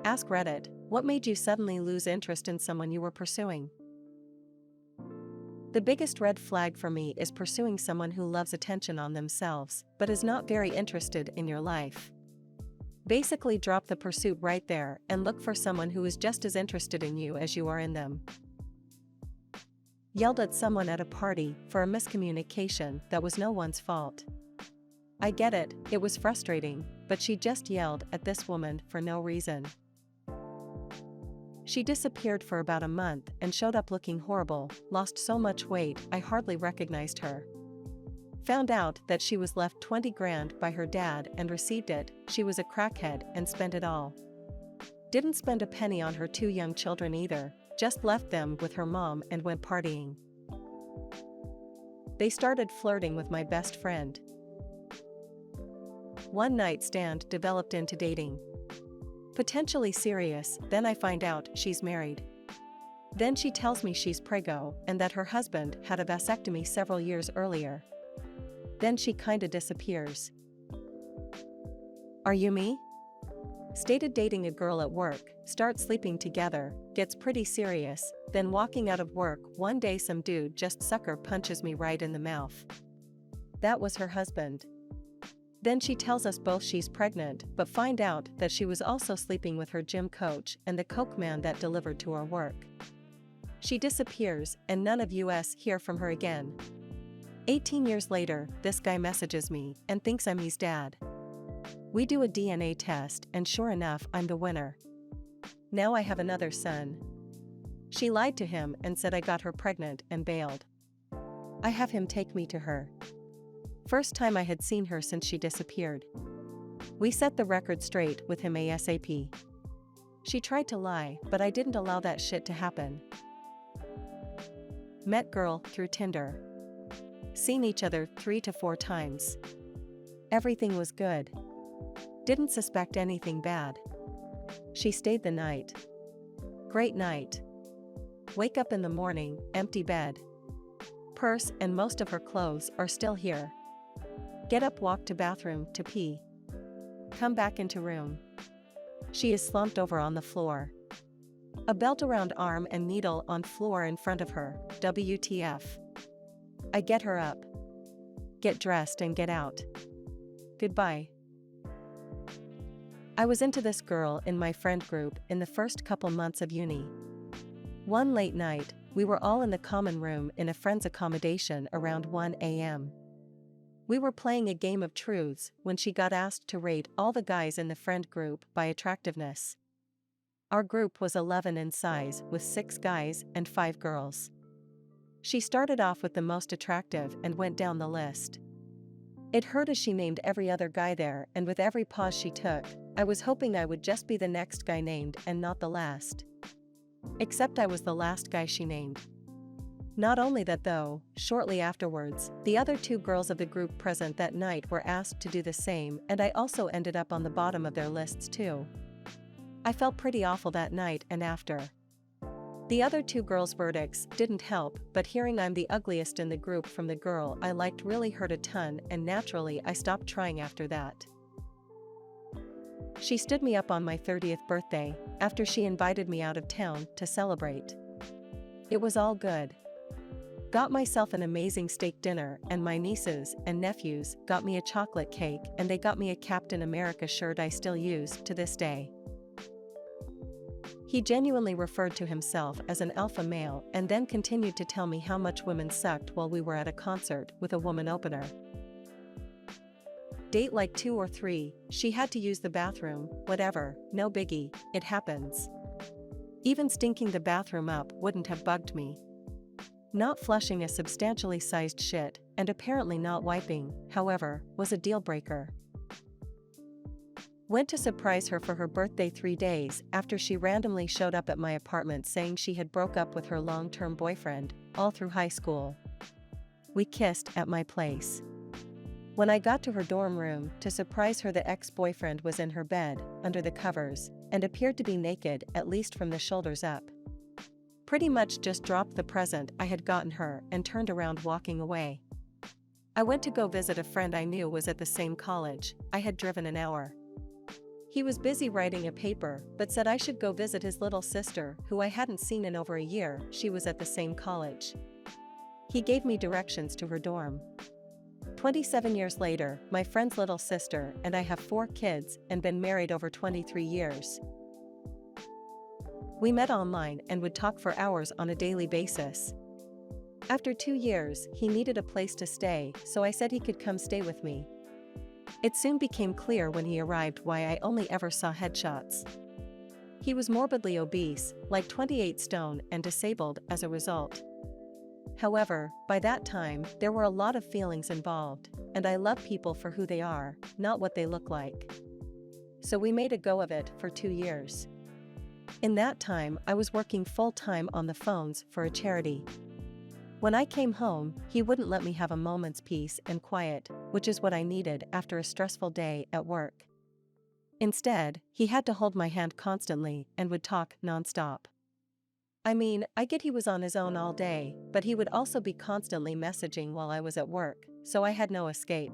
Ask Reddit, what made you suddenly lose interest in someone you were pursuing? The biggest red flag for me is pursuing someone who loves attention on themselves, but is not very interested in your life. Basically drop the pursuit right there and look for someone who is just as interested in you as you are in them. Yelled at someone at a party for a miscommunication that was no one's fault. I get it, it was frustrating, but she just yelled at this woman for no reason. She disappeared for about a month and showed up looking horrible, lost so much weight I hardly recognized her. Found out that she was left 20 grand by her dad and received it. She was a crackhead and spent it all. Didn't spend a penny on her 2 young children either, just left them with her mom and went partying. They started flirting with my best friend. One night stand developed into dating. Potentially serious, then I find out she's married. Then she tells me she's preggo and that her husband had a vasectomy several years earlier. Then she kinda disappears. Are you me? Stated dating a girl at work, start sleeping together, gets pretty serious, then walking out of work one day some dude just sucker punches me right in the mouth. That was her husband. Then she tells us both she's pregnant but find out that she was also sleeping with her gym coach and the coke man that delivered to our work. She disappears and none of us hear from her again. 18 years later, this guy messages me and thinks I'm his dad. We do a DNA test and sure enough I'm the winner. Now I have another son. She lied to him and said I got her pregnant and bailed. I have him take me to her. First time I had seen her since she disappeared. We set the record straight with him ASAP. She tried to lie, but I didn't allow that shit to happen. Met girl through Tinder. Seen each other 3 to 4 times. Everything was good. Didn't suspect anything bad. She stayed the night. Great night. Wake up in the morning, empty bed. Purse and most of her clothes are still here. Get up, walk to bathroom to pee. Come back into room. She is slumped over on the floor. A belt around arm and needle on floor in front of her. WTF. I get her up. Get dressed and get out. Goodbye. I was into this girl in my friend group in the first couple months of uni. One late night, we were all in the common room in a friend's accommodation around 1 a.m. We were playing a game of truths when she got asked to rate all the guys in the friend group by attractiveness. Our group was 11 in size with 6 guys and 5 girls. She started off with the most attractive and went down the list. It hurt as she named every other guy there, and with every pause she took, I was hoping I would just be the next guy named and not the last. Except I was the last guy she named. Not only that though, shortly afterwards, the other 2 girls of the group present that night were asked to do the same and I also ended up on the bottom of their lists too. I felt pretty awful that night and after. The other 2 girls' verdicts didn't help, but hearing I'm the ugliest in the group from the girl I liked really hurt a ton and naturally I stopped trying after that. She stood me up on my 30th birthday, after she invited me out of town to celebrate. It was all good. Got myself an amazing steak dinner and my nieces and nephews got me a chocolate cake and they got me a Captain America shirt I still use to this day. He genuinely referred to himself as an alpha male and then continued to tell me how much women sucked while we were at a concert with a woman opener. Date like 2 or 3, she had to use the bathroom, whatever, no biggie, it happens. Even stinking the bathroom up wouldn't have bugged me. Not flushing a substantially sized shit, and apparently not wiping, however, was a deal breaker. Went to surprise her for her birthday 3 days after she randomly showed up at my apartment saying she had broke up with her long-term boyfriend, all through high school. We kissed at my place. When I got to her dorm room to surprise her, the ex-boyfriend was in her bed, under the covers, and appeared to be naked at least from the shoulders up. Pretty much just dropped the present I had gotten her and turned around walking away. I went to go visit a friend I knew was at the same college. I had driven an hour. He was busy writing a paper, but said I should go visit his little sister, who I hadn't seen in over a year. She was at the same college. He gave me directions to her dorm. 27 years later, my friend's little sister and I have 4 kids and been married over 23 years. We met online and would talk for hours on a daily basis. After 2 years, he needed a place to stay, so I said he could come stay with me. It soon became clear when he arrived why I only ever saw headshots. He was morbidly obese, like 28 stone, and disabled as a result. However, by that time, there were a lot of feelings involved, and I love people for who they are, not what they look like. So we made a go of it for 2 years. In that time, I was working full-time on the phones for a charity. When I came home, he wouldn't let me have a moment's peace and quiet, which is what I needed after a stressful day at work. Instead, he had to hold my hand constantly and would talk nonstop. I mean, I get he was on his own all day, but he would also be constantly messaging while I was at work, so I had no escape.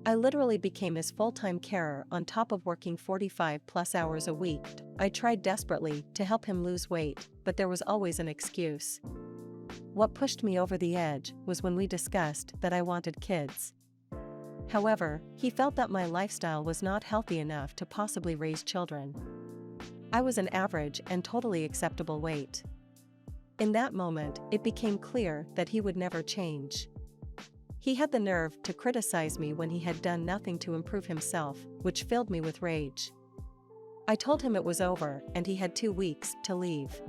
I literally became his full-time carer on top of working 45+ hours a week. I tried desperately to help him lose weight, but there was always an excuse. What pushed me over the edge was when we discussed that I wanted kids. However, he felt that my lifestyle was not healthy enough to possibly raise children. I was an average and totally acceptable weight. In that moment, it became clear that he would never change. He had the nerve to criticize me when he had done nothing to improve himself, which filled me with rage. I told him it was over and he had 2 weeks to leave.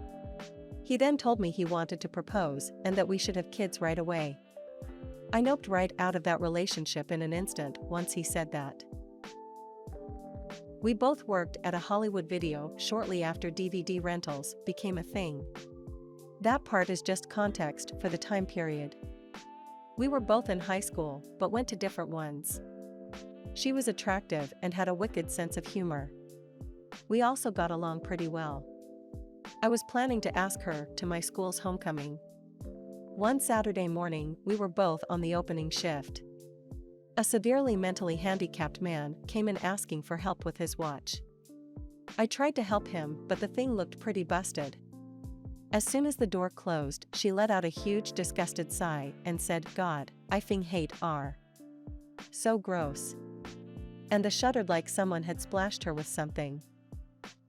He then told me he wanted to propose and that we should have kids right away. I noped right out of that relationship in an instant once he said that. We both worked at a Hollywood video shortly after DVD rentals became a thing. That part is just context for the time period. We were both in high school, but went to different ones. She was attractive and had a wicked sense of humor. We also got along pretty well. I was planning to ask her to my school's homecoming. One Saturday morning, we were both on the opening shift. A severely mentally handicapped man came in asking for help with his watch. I tried to help him, but the thing looked pretty busted. As soon as the door closed, she let out a huge disgusted sigh and said, "God, I fing hate R. So gross." And shuddered like someone had splashed her with something.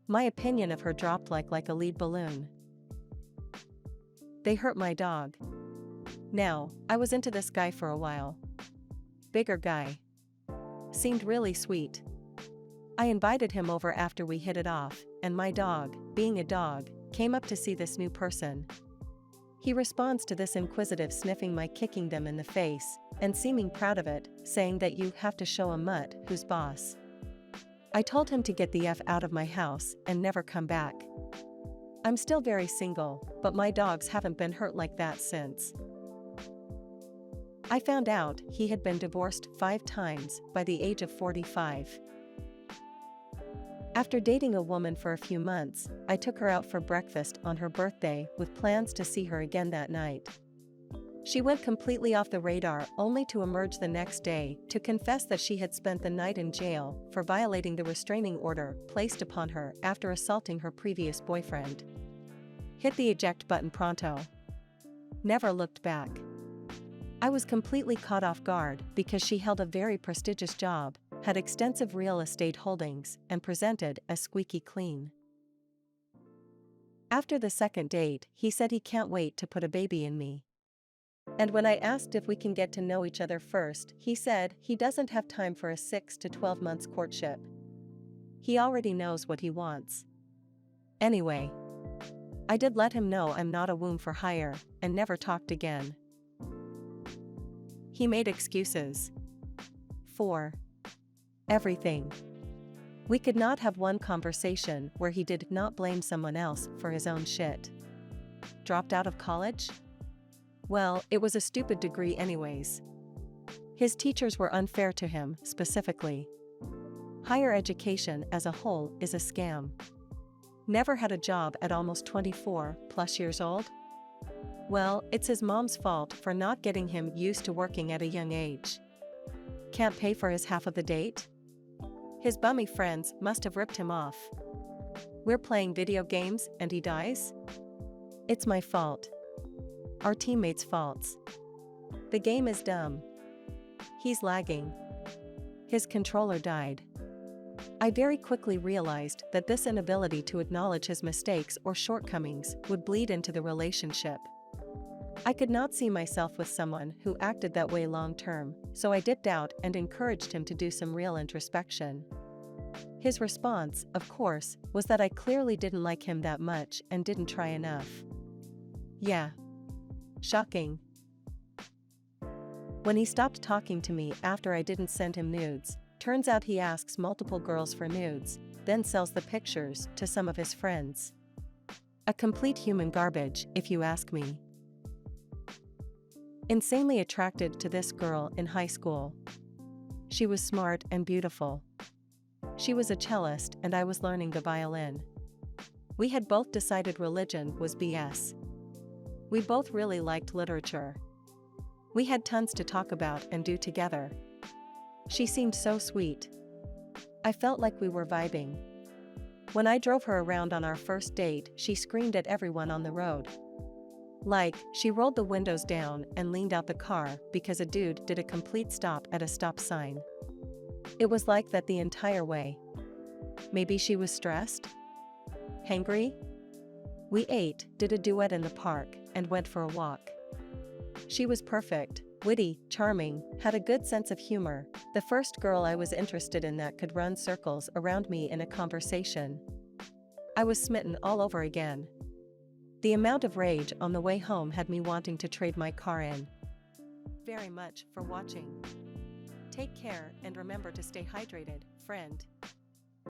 My opinion of her dropped like a lead balloon. They hurt my dog. Now, I was into this guy for a while. Bigger guy. Seemed really sweet. I invited him over after we hit it off, and my dog, being a dog, came up to see this new person. He responds to this inquisitive sniffing my kicking them in the face, and seeming proud of it, saying that you have to show a mutt who's boss. I told him to get the F out of my house and never come back. I'm still very single, but my dogs haven't been hurt like that since. I found out he had been divorced 5 times by the age of 45. After dating a woman for a few months, I took her out for breakfast on her birthday with plans to see her again that night. She went completely off the radar only to emerge the next day to confess that she had spent the night in jail for violating the restraining order placed upon her after assaulting her previous boyfriend. Hit the eject button pronto. Never looked back. I was completely caught off guard because she held a very prestigious job, had extensive real estate holdings, and presented as squeaky clean. After the second date, he said he can't wait to put a baby in me. And when I asked if we can get to know each other first, he said he doesn't have time for a 6 to 12 months courtship. He already knows what he wants. Anyway, I did let him know I'm not a womb for hire, and never talked again. He made excuses. For everything. We could not have one conversation where he did not blame someone else for his own shit. Dropped out of college? Well, it was a stupid degree anyways. His teachers were unfair to him, specifically. Higher education as a whole is a scam. Never had a job at almost 24+ years old? Well, it's his mom's fault for not getting him used to working at a young age. Can't pay for his half of the date? His bummy friends must have ripped him off. We're playing video games and he dies? It's my fault. Our teammates' faults. The game is dumb. He's lagging. His controller died. I very quickly realized that this inability to acknowledge his mistakes or shortcomings would bleed into the relationship. I could not see myself with someone who acted that way long term, so I dipped out and encouraged him to do some real introspection. His response, of course, was that I clearly didn't like him that much and didn't try enough. Yeah. Shocking. When he stopped talking to me after I didn't send him nudes, turns out he asks multiple girls for nudes, then sells the pictures to some of his friends. A complete human garbage, if you ask me. Insanely attracted to this girl in high school. She was smart and beautiful. She was a cellist and I was learning the violin. We had both decided religion was BS. We both really liked literature. We had tons to talk about and do together. She seemed so sweet. I felt like we were vibing. When I drove her around on our first date, she screamed at everyone on the road. Like, she rolled the windows down and leaned out the car because a dude did a complete stop at a stop sign. It was like that the entire way. Maybe she was stressed? Hangry? We ate, did a duet in the park, and went for a walk. She was perfect, witty, charming, had a good sense of humor, the first girl I was interested in that could run circles around me in a conversation. I was smitten all over again. The amount of rage on the way home had me wanting to trade my car in. Very much for watching. Take care and remember to stay hydrated, friend.